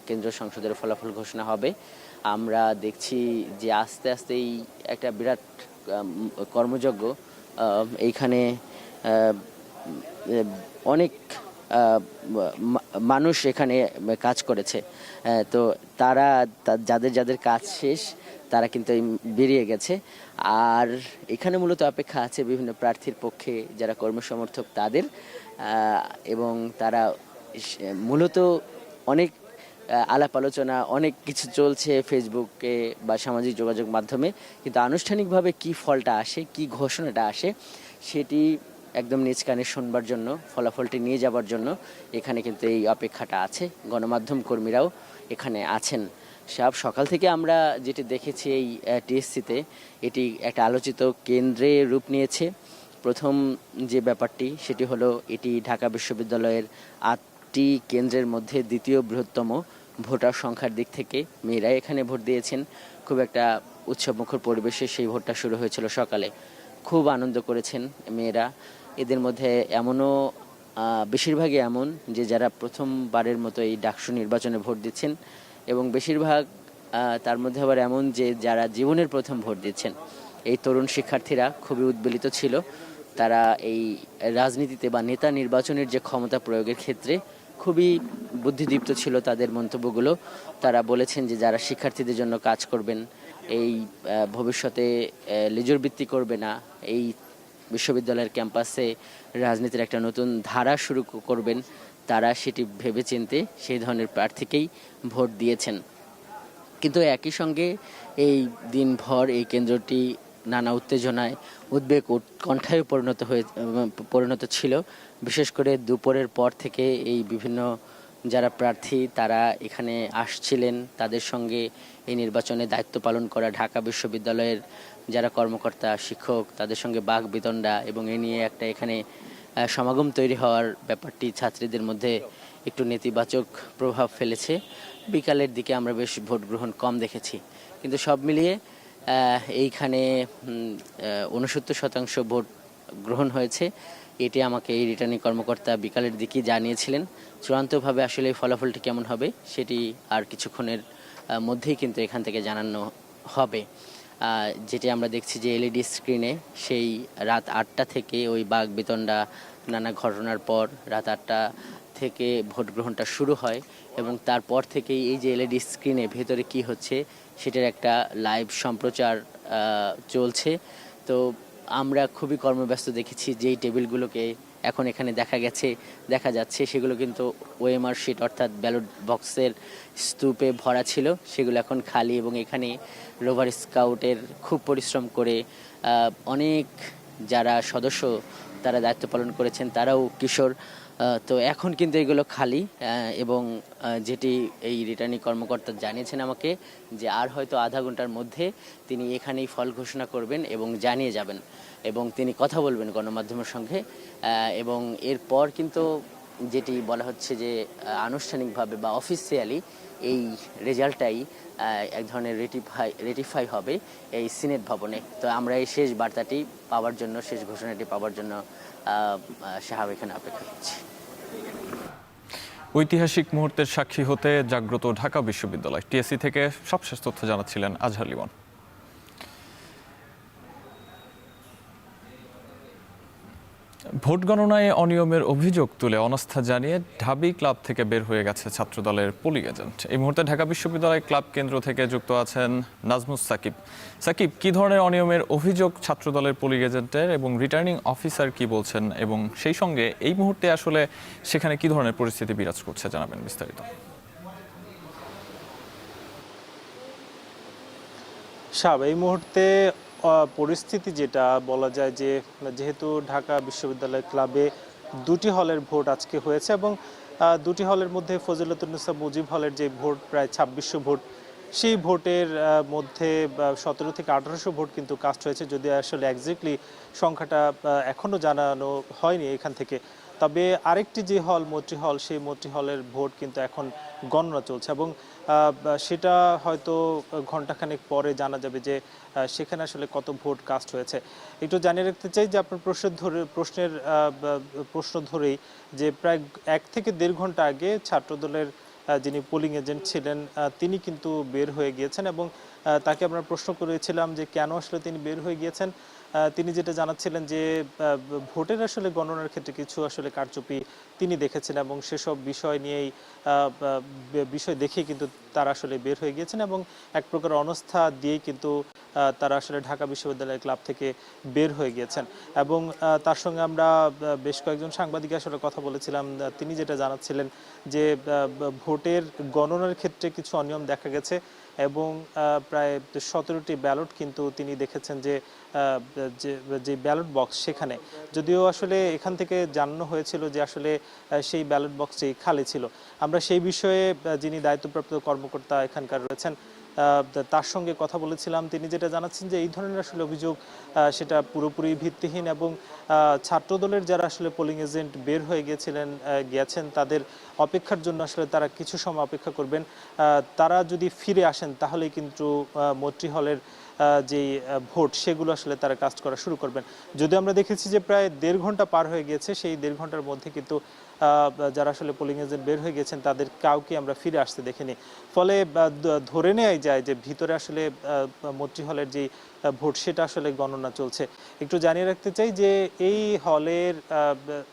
কেন্দ্রীয় সংসদের ফলাফল ঘোষণা হবে। আমরা দেখছি যে আস্তে আস্তেই একটা বিরাট কর্মযজ্ঞ এইখানে, অনেক মানুষ এখানে কাজ করেছে। তো তারা যাদের কাজ শেষ তারা কিন্তু বেরিয়ে গেছে। আর এখানে মূলত অপেক্ষা আছে বিভিন্ন প্রার্থীর পক্ষে যারা কর্মসমর্থক তাদের, এবং তারা মূলত অনেক আলাপ আলোচনা অনেক কিছু চলছে ফেসবুকে বা সামাজিক যোগাযোগ মাধ্যমে, কিন্তু আনুষ্ঠানিকভাবে কি ফলটা আসে, কি ঘোষণাটা আসে সেটি একদম নিজ কানে শুনবার জন্য, ফলাফলটি নিয়ে যাবার জন্য এখানে কিন্তু এই অপেক্ষাটা আছে। গণমাধ্যম কর্মীরাও এখানে আছেন। সকাল থেকে আমরা যেটি দেখেছি এই টিএসসিতে, এটি একটা আলোচিত কেন্দ্রে রূপ নিয়েছে। প্রথম যে ব্যাপারটি সেটি হলো এটি ঢাকা বিশ্ববিদ্যালয়ের 8টি কেন্দ্রের মধ্যে দ্বিতীয় বৃহত্তম ভোটার সংখ্যার দিক থেকে মেয়েরাই এখানে ভোট দিয়েছেন। খুব একটা উৎসবমুখর পরিবেশে সেই ভোটটা শুরু হয়েছিল সকালে। খুব আনন্দ করেছেন মেয়েরা। এদের মধ্যে এমনও বেশিরভাগই এমন যে যারা প্রথমবারের মতো এই ডাকসু নির্বাচনে ভোট দিচ্ছেন, এবং বেশিরভাগ তার মধ্যে আবার এমন যে যারা জীবনের প্রথম ভোট দিচ্ছেন। এই তরুণ শিক্ষার্থীরা খুবই উদ্বেলিত ছিল। তারা এই রাজনীতিতে বা নেতা নির্বাচনের যে ক্ষমতা প্রয়োগের ক্ষেত্রে খুবই বুদ্ধিদীপ্ত ছিল তাদের মন্তব্যগুলো। তারা বলেছেন যে যারা শিক্ষার্থীদের জন্য কাজ করবেন, এই ভবিষ্যতে লেজুর বৃত্তি করবে না, এই বিশ্ববিদ্যালয়ের ক্যাম্পাসে রাজনীতির একটা নতুন ধারা শুরু করবেন, তারা সেটি ভেবেচিন্তে সেই ধরনের প্রার্থীকেই ভোট দিয়েছেন। কিন্তু একই সঙ্গে এই দিনভর এই কেন্দ্রটি নানা উত্তেজনায়, উদ্বেগ, উৎকণ্ঠায় পরিণত ছিল। বিশেষ করে দুপুরের পর থেকে এই বিভিন্ন যারা প্রার্থী তারা এখানে আসছিলেন, তাদের সঙ্গে এই নির্বাচনে দায়িত্ব পালন করা ঢাকা বিশ্ববিদ্যালয়ের যারা কর্মকর্তা, শিক্ষক, তাদের সঙ্গে বাক বিতণ্ডা এবং এ নিয়ে একটা এখানে সমাগম তৈরি হওয়ার ব্যাপারটি ছাত্রীদের মধ্যে একটু নেতিবাচক প্রভাব ফেলেছে। বিকালের দিকে আমরা বেশ ভোট গ্রহণ কম দেখেছি, কিন্তু সব মিলিয়ে এইখানে 69% ভোট গ্রহণ হয়েছে। এটি আমাকে এই রিটার্নিং কর্মকর্তা বিকালের দিকেই জানিয়েছিলেন। চূড়ান্তভাবে আসলে এই ফলাফলটি কেমন হবে সেটি আর কিছুক্ষণের মধ্যেই কিন্তু এখান থেকে জানানো হবে। যেটি আমরা দেখছি যে এলইডি স্ক্রিনে সেই রাত 8টা থেকে ওই বাকবিতণ্ডা নানা ঘটনার পর রাত 8টা থেকে ভোট গ্রহণটা শুরু হয় এবং তারপর থেকেই এই যে এলইডি স্ক্রিনে ভেতরে কি হচ্ছে সেটার একটা লাইভ সম্প্রচার চলছে। তো আমরা খুবই কর্মব্যস্ত দেখেছি যেই টেবিলগুলোকে এখন এখানে দেখা যাচ্ছে সেগুলো কিন্তু ওএমআর শিট অর্থাৎ ব্যালট বক্সের স্তূপে ভরা ছিল, সেগুলো এখন খালি এবং এখানে রোভার স্কাউটের খুব পরিশ্রম করে অনেক যারা সদস্য তারা দায়িত্ব পালন করেছেন তারাও কিশোর। তো এখন কিন্তু এগুলো খালি এবং যেটি এই রিটার্নিং কর্মকর্তা জানিয়েছেন আমাকে যে আর হয়তো আধা ঘন্টার মধ্যে তিনি এখানেই ফল ঘোষণা করবেন এবং জানিয়ে যাবেন এবং তিনি কথা বলবেন গণমাধ্যমের সঙ্গে এবং এরপর কিন্তু যেটি বলা হচ্ছে যে আনুষ্ঠানিকভাবে বা অফিসিয়ালি এই রেজাল্টটাই এক ধরনের রেটিফাই হবে এই সিনেট ভবনে। তো আমরা এই শেষ বার্তাটি পাওয়ার জন্য, শেষ ঘোষণাটি পাওয়ার জন্য সাহাব এখানে অপেক্ষা করছি। ঐতিহাসিক মুহূর্তের সাক্ষী হতে জাগ্রত ঢাকা বিশ্ববিদ্যালয়। টিএসসি থেকে সবশেষ তথ্য জানাচ্ছিলেন আজহার লিমন। ভোট গণনায় অনিয়মের অভিযোগ তুলে অনাস্থা জানিয়ে ঢাবি ক্লাব থেকে বের হয়ে গেছে ছাত্রদলের পোলিং এজেন্ট। এই মুহূর্তে ঢাকা বিশ্ববিদ্যালয় ক্লাব কেন্দ্র থেকে যুক্ত আছেন নাজমুস সাকিব। সাকিব, কি ধরনের অনিয়মের অভিযোগ ছাত্রদলের পোলিং এজেন্টের এবং রিটার্নিং অফিসার কি বলছেন এবং সেই সঙ্গে এই মুহূর্তে আসলে সেখানে কি ধরনের পরিস্থিতি বিরাজ করছে জানাবেন বিস্তারিত। এই মুহূর্তে পরিস্থিতি যেটা বলা যায় যে যেহেতু ঢাকা বিশ্ববিদ্যালয় ক্লাবে দুটি হলের ভোট আজকে হয়েছে এবং দুটি হলের মধ্যে ফজিলাতুন্নেসা মুজিব হলের যে ভোট প্রায় 2600 ভোট, সেই ভোটের মধ্যে 17 থেকে 1800 ভোট কিন্তু কাস্ট হয়েছে। যদি আসলে এক্স্যাক্টলি সংখ্যাটা এখনও জানানো হয়নি এখান থেকে, তবে আরেকটি যে হল মৈত্রী হল, সেই মৈত্রী হলের ভোট কিন্তু এখন গণনা চলছে এবং সেটা হয়তো ঘণ্টাখানেক পরে জানা যাবে যে সেখানে আসলে কত ভোট কাস্ট হয়েছে। একটু জানিয়ে রাখতে চাই যে আপনার প্রশ্ন ধরেই যে প্রায় 1 থেকে 1.5 ঘন্টা আগে ছাত্রদলের যিনি পোলিং এজেন্ট ছিলেন তিনি কিন্তু বের হয়ে গিয়েছেন এবং তাকে আমরা প্রশ্ন করেছিলাম যে কেন আসলে তিনি বের হয়ে গিয়েছেন। তিনি যেটা জানাচ্ছিলেন যে ভোটের আসলে গণনার ক্ষেত্রে কিছু আসলে কারচুপি তিনি দেখেছেন এবং সেসব বিষয় নিয়েই বিষয় দেখেই কিন্তু তারা আসলে বের হয়ে গিয়েছেন এবং এক প্রকার অনাস্থা দিয়েই কিন্তু তারা আসলে ঢাকা বিশ্ববিদ্যালয় ক্লাব থেকে বের হয়ে গিয়েছেন এবং তার সঙ্গে আমরা বেশ কয়েকজন সাংবাদিক আসলে কথা বলেছিলাম। তিনি যেটা জানাচ্ছিলেন যে ভোটের গণনার ক্ষেত্রে কিছু অনিয়ম দেখা গেছে এবং প্রায় 17টি ব্যালট কিন্তু তিনি দেখেছেন যে ব্যালট বক্স সেখানে, যদিও আসলে এখান থেকে জানানো হয়েছিল যে আসলে সেই ব্যালট বক্সটি খালি ছিল। আমরা সেই বিষয়ে যিনি দায়িত্বপ্রাপ্ত কর্মকর্তা এখানকার রয়েছেন তার সঙ্গে কথা বলেছিলাম। তিনি যেটা জানাচ্ছেন যে এই ধরনের আসলে অভিযোগ সেটা পুরোপুরি ভিত্তিহীন এবং ছাত্রদলের যারা আসলে পোলিং এজেন্ট বের হয়ে গেছেন তাদের অপেক্ষার জন্য আসলে তারা কিছু সময় অপেক্ষা করবেন। তারা যদি ফিরে আসেন তাহলেই কিন্তু মৈত্রী হলের যেই ভোট সেগুলো আসলে তারা কাস্ট করা শুরু করবেন। যদিও আমরা দেখেছি যে প্রায় 1.5 ঘন্টা পার হয়ে গিয়েছে, সেই 1.5 ঘন্টার মধ্যে কিন্তু যারা আসলে পোলিং এজেন্ট বের হয়ে গেছেন তাদের কাউকে আমরা ফিরে আসতে দেখিনি। ফলে ধরে নেওয়াই যায় যে ভিতরে আসলে মৈত্রী হলের যেই ভোট সেটা আসলে গণনা চলছে। একটু জানিয়ে রাখতে চাই যে এই হলের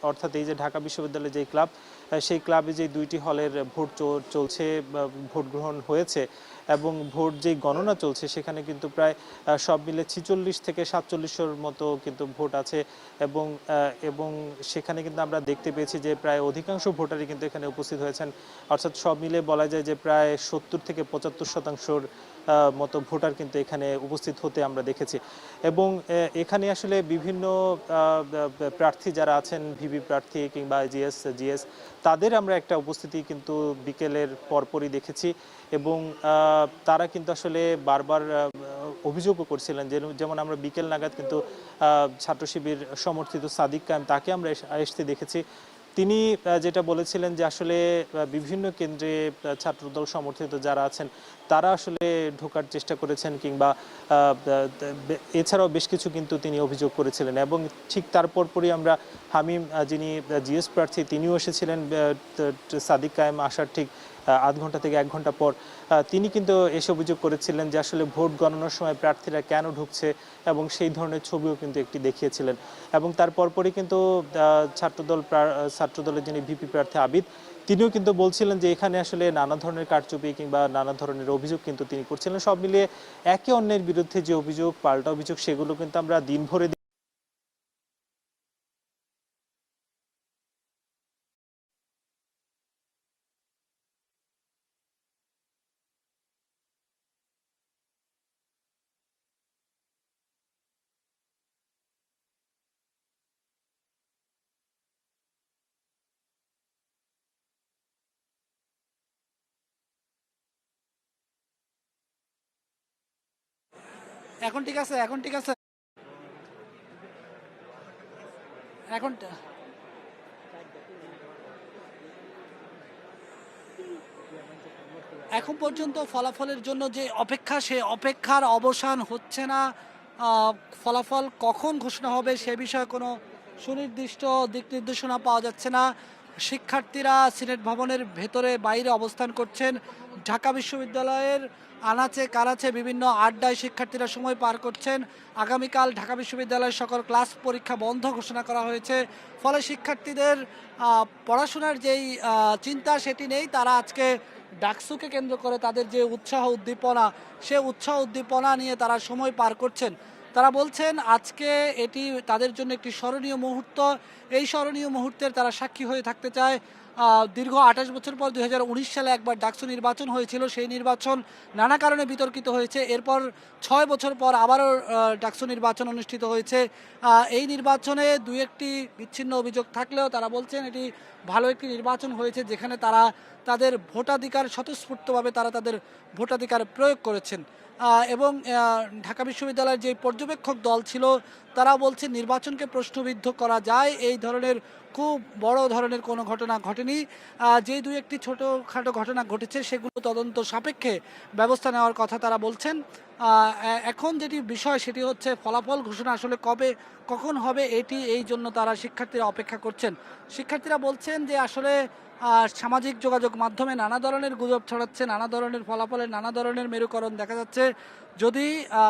অর্থাৎ এই যে ঢাকা বিশ্ববিদ্যালয়ের যে ক্লাব, সেই ক্লাবে যে 2টি হলের ভোট চলছে, ভোট গ্রহণ হয়েছে এবং ভোট যেই গণনা চলছে সেখানে কিন্তু প্রায় সব মিলে 46 থেকে 4700 মতো কিন্তু ভোট আছে এবং সেখানে কিন্তু আমরা দেখতে পেয়েছি যে প্রায় অধিকাংশ ভোটারই কিন্তু এখানে উপস্থিত হয়েছেন। অর্থাৎ সব মিলে বলা যায় যে প্রায় 70 থেকে 75% মতো ভোটার কিন্তু এখানে উপস্থিত হতে আমরা দেখেছি এবং এখানে আসলে বিভিন্ন প্রার্থী যারা আছেন, ভিভি প্রার্থী কিংবা জিএস তাদের আমরা একটা উপস্থিতি কিন্তু বিকেলের পরপরই দেখেছি এবং তারা কিন্তু আসলে বারবার অভিযোগও করছিলেন যেমন আমরা বিকেল নাগাদ কিন্তু ছাত্র শিবির সমর্থিত সাদিক কায়েম তাকে আমরা আসতে দেখেছি। তিনি যেটা বলেছিলেন যে আসলে বিভিন্ন কেন্দ্রে ছাত্রদল সমর্থিত যারা আছেন তারা আসলে ঢোকার চেষ্টা করেছেন, কিংবা এছাড়াও বেশ কিছু কিন্তু তিনি অভিযোগ করেছিলেন। এবং ঠিক তার পরপরই আমরা হামিম, যিনি জিএস প্রার্থী, তিনিও এসেছিলেন সাদিক কায়েম আসার ঠিক আধ ঘন্টা থেকে 1 ঘন্টা পর। তিনি কিন্তু এসে অভিযোগ করেছিলেন যে আসলে ভোট গণনার সময় প্রার্থীরা কেন ঢুকছে, এবং সেই ধরনের ছবিও কিন্তু একটি দেখিয়েছিলেন। এবং তার পরপরই কিন্তু ছাত্রদলের যিনি ভিপি প্রার্থী আবিদ, তিনিও কিন্তু বলছিলেন যে এখানে আসলে নানা ধরনের কারচুপি কিংবা নানা ধরনের অভিযোগ কিন্তু তিনি করছিলেন। সব মিলিয়ে একে অন্যের বিরুদ্ধে যে অভিযোগ, পাল্টা অভিযোগ, সেগুলো কিন্তু আমরা দিন ভরে এখন ঠিক আছে, এখন ঠিক আছে, এখন এখন পর্যন্ত ফলাফলের জন্য যে অপেক্ষা, সে অপেক্ষার অবসান হচ্ছে না। ফলাফল কখন ঘোষণা হবে সে বিষয়ে কোনো সুনির্দিষ্ট দিক নির্দেশনা পাওয়া যাচ্ছে না। শিক্ষার্থীরা সিনেট ভবনের ভেতরে বাইরে অবস্থান করছেন। ঢাকা বিশ্ববিদ্যালয়ের আনাচে কানাচে বিভিন্ন আড্ডায় শিক্ষার্থীরা সময় পার করছেন। আগামীকাল ঢাকা বিশ্ববিদ্যালয়ের সকল ক্লাস পরীক্ষা বন্ধ ঘোষণা করা হয়েছে। ফলে শিক্ষার্থীদের পড়াশোনার যেই চিন্তা সেটি নেই। তারা আজকে ডাকসুকে কেন্দ্র করে তাদের যে উৎসাহ উদ্দীপনা, সে উৎসাহ উদ্দীপনা নিয়ে তারা সময় পার করছেন। তারা বলছেন আজকে এটি তাদের জন্য একটি স্মরণীয় মুহূর্ত। এই স্মরণীয় মুহূর্তের তারা সাক্ষী হয়ে থাকতে চায়। দীর্ঘ 28 বছর পর 2019 সালে একবার ডাকসু নির্বাচন হয়েছিল। সেই নির্বাচন নানা কারণে বিতর্কিত হয়েছে। এরপর 6 বছর পর আবারও ডাকসু নির্বাচন অনুষ্ঠিত হয়েছে। এই নির্বাচনে 2-1টি বিচ্ছিন্ন অভিযোগ থাকলেও তারা বলছেন এটি ভালো একটি নির্বাচন হয়েছে, যেখানে তারা তাদের ভোটাধিকার স্বতঃস্ফূর্তভাবে তারা তাদের ভোটাধিকার প্রয়োগ করেছেন। এবং ঢাকা বিশ্ববিদ্যালয়ের যে পর্যবেক্ষক দল ছিল তারা বলছে নির্বাচনকে প্রশ্নবিদ্ধ করা যায়, এই ধরনের খুব বড় ধরনের কোনো ঘটনা ঘটেনি। যে 2-1টি ছোটোখাটো ঘটনা ঘটেছে সেগুলো তদন্ত সাপেক্ষে ব্যবস্থা নেওয়ার কথা তারা বলছেন। এখন যেটি বিষয় সেটি হচ্ছে ফলাফল ঘোষণা আসলে কখন হবে এই জন্য তারা শিক্ষার্থীরা অপেক্ষা করছেন। শিক্ষার্থীরা বলছেন যে আসলে সামাজিক যোগাযোগ মাধ্যমে নানা ধরনের গুজব ছড়াচ্ছে, নানা ধরনের ফলাফলের নানা ধরনের মেরুকরণ দেখা যাচ্ছে। যদি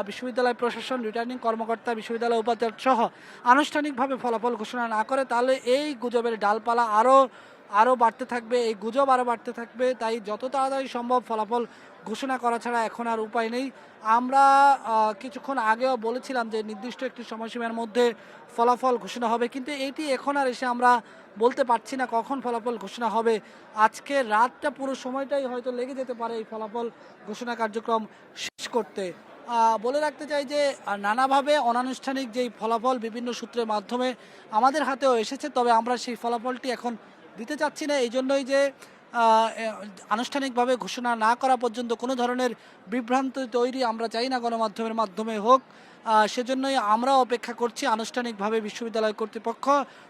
বিশ্ববিদ্যালয় প্রশাসন, রিটার্নিং কর্মকর্তা, বিশ্ববিদ্যালয় উপাচার্য সহ আনুষ্ঠানিকভাবে ফলাফল ঘোষণা না করে, তাহলে এই গুজবের ডালপালা আরও বাড়তে থাকবে, এই গুজব আরও বাড়তে থাকবে। তাই যত তাড়াতাড়ি সম্ভব ফলাফল ঘোষণা করা ছাড়া এখন আর উপায় নেই। আমরা কিছুক্ষণ আগেও বলেছিলাম যে নির্দিষ্ট একটি সময়সীমার মধ্যে ফলাফল ঘোষণা হবে, কিন্তু এইটি এখন আর এসে আমরা বলতে পারছি না কখন ফলাফল ঘোষণা হবে। আজকে রাতটা পুরো সময়টাই হয়তো লেগে যেতে পারে এই ফলাফল ঘোষণা কার্যক্রম শেষ করতে। বলে রাখতে চাই যে নানাভাবে অনানুষ্ঠানিক যেই ফলাফল বিভিন্ন সূত্রের মাধ্যমে আমাদের হাতেও এসেছে, তবে আমরা সেই ফলাফলটি এখন দিতে চাচ্ছি না। এই জন্যই যে আনুষ্ঠানিকভাবে ঘোষণা না করা পর্যন্ত কোনো ধরনের বিভ্রান্তি তৈরি আমরা চাই না গণমাধ্যমের মাধ্যমে হোক। সেজন্যই আমরা অপেক্ষা করছি আনুষ্ঠানিকভাবে বিশ্ববিদ্যালয় কর্তৃপক্ষ,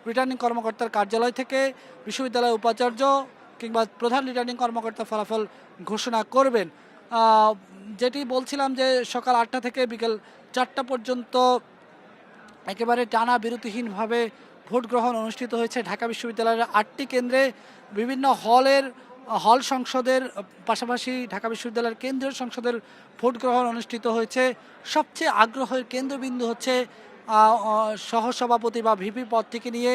রিটার্নিং কর্মকর্তার কার্যালয় থেকে বিশ্ববিদ্যালয় উপাচার্য কিংবা প্রধান রিটার্নিং কর্মকর্তা ফলাফল ঘোষণা করবেন। যেটি বলছিলাম যে সকাল 8টা থেকে বিকেল 4টা পর্যন্ত একেবারে টানা বিরতিহীনভাবে ভোট গ্রহণ অনুষ্ঠিত হয়েছে ঢাকা বিশ্ববিদ্যালয়ের 8টি কেন্দ্রে। বিভিন্ন হল সংসদের পাশাপাশি ঢাকা বিশ্ববিদ্যালয়ের কেন্দ্রীয় সংসদের ভোট গ্রহণ অনুষ্ঠিত হয়েছে। সবচেয়ে আগ্রহের কেন্দ্রবিন্দু হচ্ছে সহসভাপতি বা ভিপি পদ থেকে নিয়ে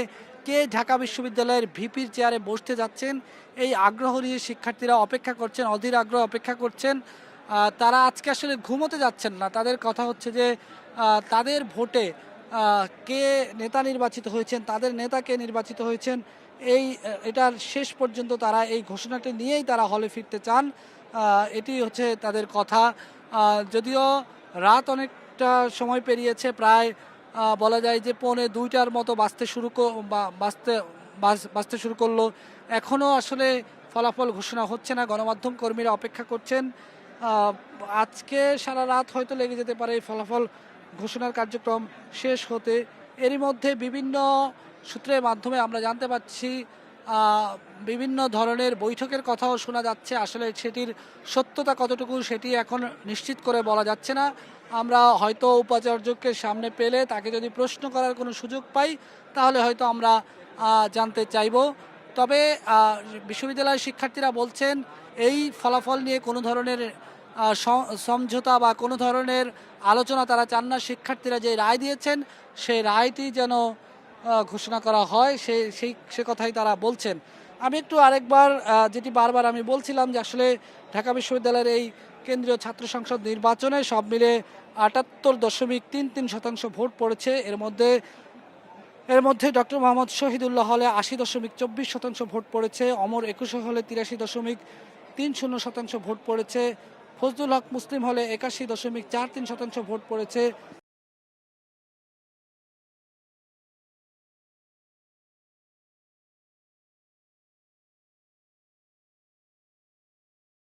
কে ঢাকা বিশ্ববিদ্যালয়ের ভিপির চেয়ারে বসতে যাচ্ছেন, এই আগ্রহ নিয়ে শিক্ষার্থীরা অপেক্ষা করছেন, অধীর আগ্রহ অপেক্ষা করছেন। তারা আজকে আসলে ঘুমোতে যাচ্ছেন না। তাদের কথা হচ্ছে যে তাদের ভোটে কে নেতা নির্বাচিত হয়েছেন, তাদের নেতা কে নির্বাচিত হয়েছেন, এটার শেষ পর্যন্ত তারা এই ঘোষণাটি নিয়েই তারা হলে ফিরতে চান। এটি হচ্ছে তাদের কথা। যদিও রাত অনেকটা সময় পেরিয়েছে, প্রায় বলা যায় যে 1:45টার মতো বাজতে শুরু করলো। এখনও আসলে ফলাফল ঘোষণা হচ্ছে না। গণমাধ্যম কর্মীরা অপেক্ষা করছেন। আজকে সারা রাত হয়তো লেগে যেতে পারে এই ফলাফল ঘোষণার কার্যক্রম শেষ হতে। এরই মধ্যে বিভিন্ন সূত্রের মাধ্যমে আমরা জানতে পারছি বিভিন্ন ধরনের বৈঠকের কথাও শোনা যাচ্ছে। আসলে সেটির সত্যতা কতটুকু সেটি এখন নিশ্চিত করে বলা যাচ্ছে না। আমরা হয়তো উপাচার্যকে সামনে পেলে তাকে যদি প্রশ্ন করার কোনো সুযোগ পাই তাহলে হয়তো আমরা জানতে চাইব। তবে বিশ্ববিদ্যালয়ের শিক্ষার্থীরা বলছেন এই ফলাফল নিয়ে কোনো ধরনের সমঝোতা বা কোনো ধরনের আলোচনা তারা চান না। শিক্ষার্থীরা যে রায় দিয়েছেন সেই রায়টি যেন ঘোষণা করা হয় সে কথাই তারা বলছেন। আমি একটু আরেকবার যেটি বারবার আমি বলছিলাম যে আসলে ঢাকা বিশ্ববিদ্যালয়ের এই কেন্দ্রীয় ছাত্র সংসদ নির্বাচনে সব মিলে ৭৮.33% ভোট পড়েছে। এর মধ্যে ডক্টর মোহাম্মদ শহীদুল্লাহ হলে ৮০.24% ভোট পড়েছে, অমর ২১ হলে ৮৩.30% ভোট পড়েছে, ফজলুল হক মুসলিম হলে ৮১.43% ভোট পড়েছে,